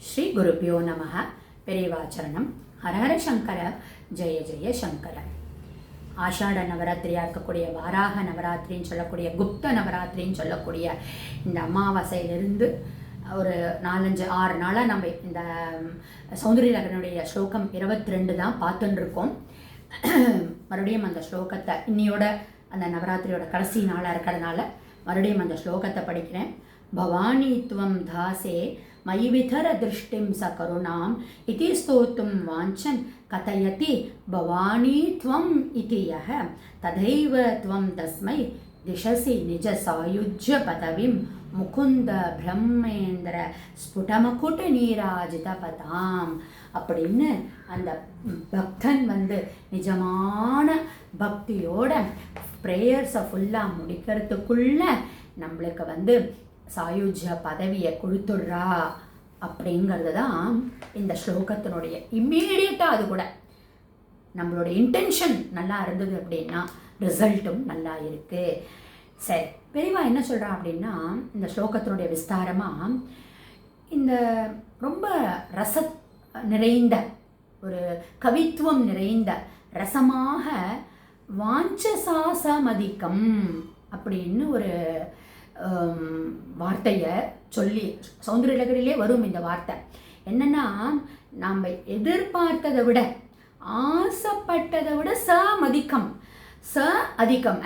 ஸ்ரீ குருபியோ நமः. பெரியவாச்சரணம். ஹரஹர சங்கர, ஜெய ஜெய சங்கர. ஆஷாட நவராத்திரியாக இருக்கக்கூடிய வாராக நவராத்திரின்னு சொல்லக்கூடிய குப்த நவராத்திரின்னு சொல்லக்கூடிய இந்த அமாவாசையிலிருந்து ஒரு 4-5-6 நாளாக நம்ம இந்த சௌந்தரியலகரனுடைய ஸ்லோகம் 22 தான் பார்த்துட்டு இருக்கோம். மறுபடியும் அந்த ஸ்லோகத்தை இன்னையோட அந்த நவராத்திரியோட கடைசி நாளாக இருக்கிறதுனால மறுபடியும் அந்த ஸ்லோகத்தை படிக்கிறேன். பவானி துவம் தாசே மயி விதர திருஷ்டிம் ச கருணாம் இதி ஸ்தோத்தும் வாஞ்சன் கதயதி பவானி துவம் இதி யஹ ததைவ துவம் தஸ்மை திசசி நிஜ சாயுஜ்ய பதவிம் முகுந்த பிரம்மேந்திர ஸ்புடமகுட்ட நீராஜித பதாம் அப்படின்னு அந்த பக்தன் நிஜமான பக்தியோட ப்ரேயர்ஸை ஃபுல்லாக முடிக்கிறதுக்குள்ள நம்மளுக்கு சாயுஜ்ய பதவியை கொடுத்துட்றா அப்படிங்கிறது தான் இந்த ஸ்லோகத்தினுடைய இம்மீடியட்டாக. அது கூட நம்மளோட இன்டென்ஷன் நல்லா இருந்தது அப்படின்னா ரிசல்ட்டும் நல்லா இருக்குது. சரி, பெரியவா என்ன சொல்கிறா அப்படின்னா, இந்த ஸ்லோகத்தினுடைய விஸ்தாரமாக இந்த ரொம்ப ரச நிறைந்த ஒரு கவித்துவம் நிறைந்த ரசமாக வாஞ்சசாசமதிக்கம் அப்படின்னு ஒரு வார்த்தையை சொல்லி சௌந்தரியலகரிலே வரும். இந்த வார்த்தை என்னன்னா, நாம் எதிர்பார்த்ததை விட ஆசைப்பட்டதை விட அதிகம்.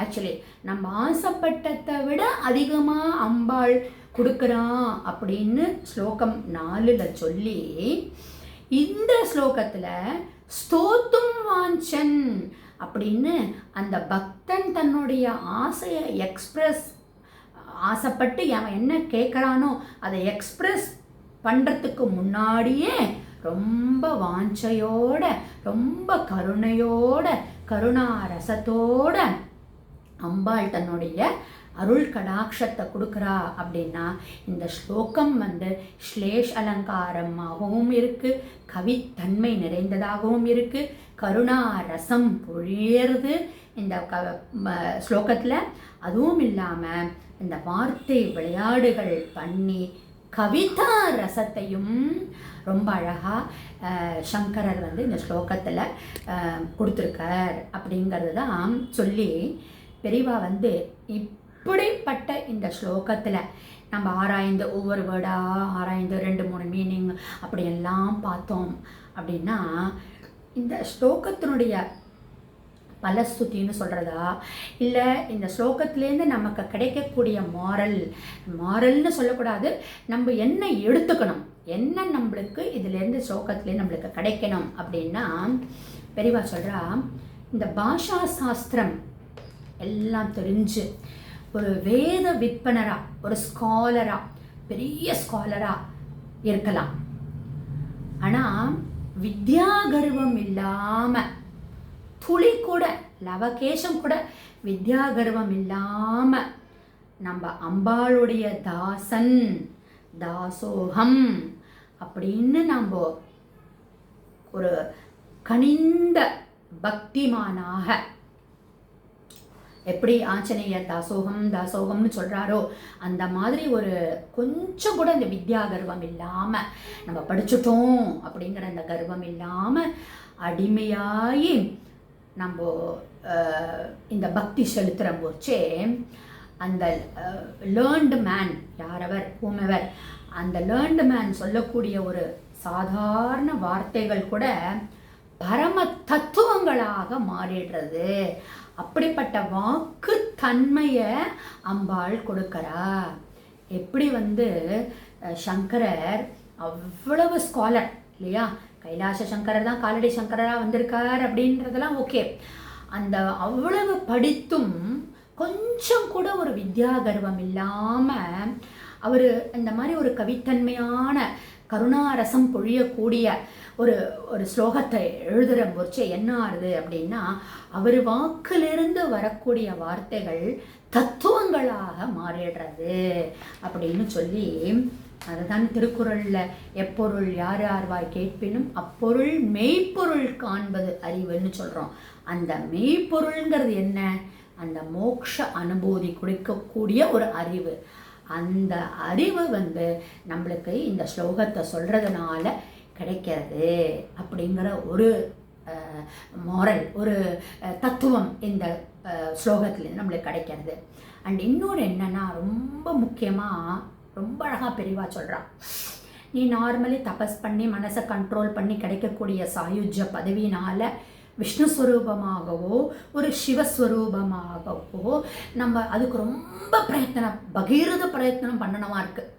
ஆக்சுவலி நம்ம ஆசைப்பட்டதை விட அதிகமாக அம்பாள் கொடுக்குறான் அப்படின்னு ஸ்லோகம் 4 சொல்லி, இந்த ஸ்லோகத்தில் ஸ்தோத்தும் வாஞ்சன் அப்படின்னு அந்த பக்தன் தன்னுடைய ஆசையை ஆசைப்பட்டு அவன் என்ன கேட்குறானோ அதை எக்ஸ்பிரஸ் பண்ணுறதுக்கு முன்னாடியே ரொம்ப வாஞ்சையோட, ரொம்ப கருணையோட, கருணாரசத்தோட அம்பாள் தன்னுடைய அருள் கடாட்சத்தை கொடுக்குறா அப்படின்னா இந்த ஸ்லோகம் ஸ்லேஷ் அலங்காரமாகவும் இருக்குது, கவித்தன்மை நிறைந்ததாகவும் இருக்குது, கருணாரசம் பொழியறது இந்த ஸ்லோகத்தில். அதுவும் இல்லாமல் இந்த வார்த்தை விளையாடுகள் பண்ணி கவிதா ரசத்தையும் ரொம்ப அழகாக சங்கரர் இந்த ஸ்லோகத்தில் கொடுத்துருக்கார் அப்படிங்கிறது தான் சொல்லி பெரியவா இப்படிப்பட்ட இந்த ஸ்லோகத்தில் நம்ம ஆராய்ந்து ஒவ்வொரு வேர்டாக ஆராய்ந்து 2-3 மீனிங் அப்படியெல்லாம் பார்த்தோம் அப்படின்னா, இந்த ஸ்லோகத்தினுடைய பலஸ்துதின்னு சொல்கிறதா, இல்லை இந்த ஸ்லோகத்துலேருந்து நமக்கு கிடைக்கக்கூடிய மாரல்னு சொல்லக்கூடாது, நம்ம என்ன எடுத்துக்கணும், என்ன நம்மளுக்கு இதுலேருந்து ஸ்லோகத்துலேருந்து நம்மளுக்கு கிடைக்கணும் அப்படின்னா, பெரியவா சொல்கிறா, இந்த பாஷா சாஸ்திரம் எல்லாம் தெரிஞ்சு ஒரு வேத விற்பனராக, ஒரு ஸ்காலராக, பெரிய ஸ்காலராக இருக்கலாம். ஆனால் வித்யா கர்வம் இல்லாமல், துளி கூட லவகேஷம் கூட வித்யா கர்வம் இல்லாமல் நம்ம அம்பாளுடைய தாசன், தாசோகம் அப்படின்னு நம்ம ஒரு கனிந்த பக்திமானாக, எப்படி ஆஞ்சநேயர் தாசோகம்னு சொல்கிறாரோ அந்த மாதிரி ஒரு கொஞ்சம் கூட இந்த வித்யா கர்வம் இல்லாமல், நம்ம படிச்சுட்டோம் அப்படிங்கிற அந்த கர்வம் இல்லாமல் அடிமையாகி நம்ம இந்த பக்தி செலுத்துகிற போச்சே அந்த லேர்ன்டு மேன், ஹூமெவர், அந்த லேர்ன்டு மேன் சொல்லக்கூடிய ஒரு சாதாரண வார்த்தைகள் கூட பரம தத்துவங்களாக மாறிடுறது. அப்படிப்பட்ட வாக்கு தன்மையை அம்பாள் கொடுக்கிறா. எப்படி சங்கரர் அவ்வளவு ஸ்காலர் இல்லையா, கைலாச சங்கரர் தான் காலடி சங்கரராக வந்திருக்கார் அப்படின்றதெல்லாம் ஓகே. அந்த அவ்வளவு படித்தும் கொஞ்சம் கூட ஒரு வித்யா கர்வம் இல்லாமல் அவர் இந்த மாதிரி ஒரு கவித்தன்மையான கருணாரசம் பொழியக்கூடிய ஒரு ஸ்லோகத்தை எழுதுகிற போச்சே என்ன ஆகுது அப்படின்னா, அவர் வாக்கிலிருந்து வரக்கூடிய வார்த்தைகள் தத்துவங்களாக மாறிடுறது அப்படின்னு சொல்லி, அதுதான் திருக்குறளில் எப்பொருள் யார் யார்வாய் கேட்பினும் அப்பொருள் மெய்ப்பொருள் காண்பது அறிவுன்னு சொல்கிறோம். அந்த மெய்ப்பொருள்ங்கிறது என்ன? அந்த மோட்ச அனுபூதி கொடுக்கக்கூடிய ஒரு அறிவு. அந்த அறிவு நம்மளுக்கு இந்த ஸ்லோகத்தை சொல்கிறதுனால கிடைக்கிறது அப்படிங்கிற ஒரு மாரல், ஒரு தத்துவம் இந்த ஸ்லோகத்துலேருந்து நம்மளுக்கு கிடைக்கிறது. அண்ட் இன்னொன்று என்னென்னா, ரொம்ப முக்கியமாக ரொம்ப அழகாக பெரியவா சொல்கிறான், நீ நார்மலி தபஸ் பண்ணி மனசை கண்ட்ரோல் பண்ணி கிடைக்கக்கூடிய சாயுஜ்ய பதவியினால் விஷ்ணு ஸ்வரூபமாகவோ ஒரு சிவஸ்வரூபமாகவோ நம்ம அதுக்கு ரொம்ப பகீரத பிரயத்தனம் பண்ணணுமா இருக்குது.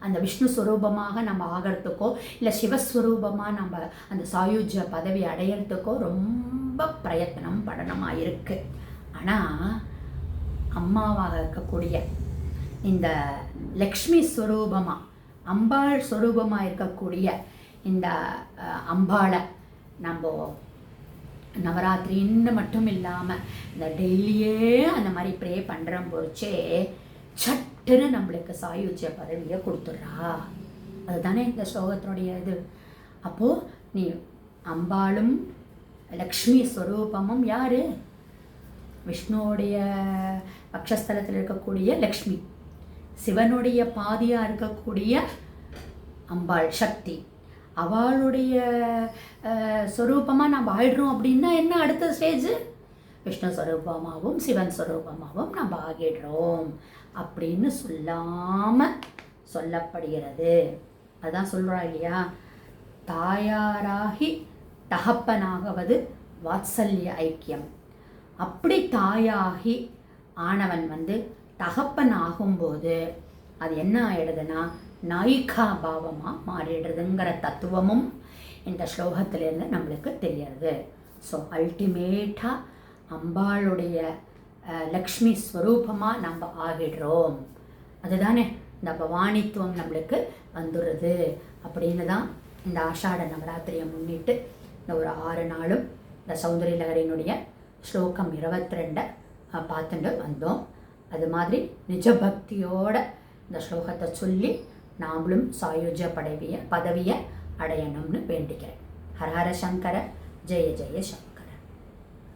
அந்த விஷ்ணு ஸ்வரூபமாக நம்ம ஆகிறதுக்கோ இல்லை சிவஸ்வரூபமாக நம்ம அந்த சாயுஜ்ய பதவி அடையிறதுக்கோ ரொம்ப பிரயத்தனம் பண்ணணுமா இருக்குது. ஆனால் அம்மாவாக இருக்கக்கூடிய இந்த லக்ஷ்மி ஸ்வரூபமாக அம்பாள் ஸ்வரூபமாக இருக்கக்கூடிய இந்த அம்பாளை நம்ம நவராத்திரின்னு மட்டும் இல்லாமல் இந்த டெய்லியே அந்த மாதிரி ப்ரே பண்ணுற போச்சே சட்டுன்னு நம்மளுக்கு சாயுஜ்ய பதவியை கொடுத்துட்றா. அதுதானே இந்த ஸ்லோகத்தினுடைய இது. அப்போது நீ அம்பாளும் லக்ஷ்மி ஸ்வரூபமும் யார்? விஷ்ணுவோடைய பக்ஷஸ்தலத்தில் இருக்கக்கூடிய லக்ஷ்மி, சிவனுடைய பாதியாக இருக்கக்கூடிய அம்பாள் சக்தி, அவளுடைய ஸ்வரூபமாக நம்ம ஆயிடுறோம். அப்படின்னா என்ன அடுத்த ஸ்டேஜ்? விஷ்ணு ஸ்வரூபமாகவும் சிவன் ஸ்வரூபமாகவும் நம்ம ஆகிடுறோம் அப்படின்னு சொல்லாமல் சொல்லப்படுகிறது. அதுதான் சொல்கிறா இல்லையா, தாயாராகி தகப்பனாகவது வாத்சல்ய ஐக்கியம். அப்படி தாயாகி ஆனவன் தகப்பன் ஆகும்போது அது என்ன ஆகிடுதுன்னா நாயிகா பாவமாக மாறிடுறதுங்கிற தத்துவமும் இந்த ஸ்லோகத்திலேருந்து நம்மளுக்கு தெரியாது. ஸோ அல்டிமேட்டாக அம்பாளுடைய லக்ஷ்மி ஸ்வரூபமாக நம்ம ஆகிடுறோம். அதுதானே இந்த பவானித்துவம் நம்மளுக்கு வந்துடுறது. அப்படின்னு தான் இந்த ஆஷாட நவராத்திரியை முன்னிட்டு இந்த ஒரு 6 நாளும் இந்த சௌந்தரிய லகரியினுடைய ஸ்லோகம் 22 பார்த்துட்டு வந்தோம். அது மாதிரி நிஜபக்தியோட இந்த ஸ்லோகத்தை சொல்லி நாமளும் சாயுஜ்ய பதவியை அடையணும்னு வேண்டிக்கிறேன். ஹரஹர சங்கர, ஜெய ஜெய சங்கர.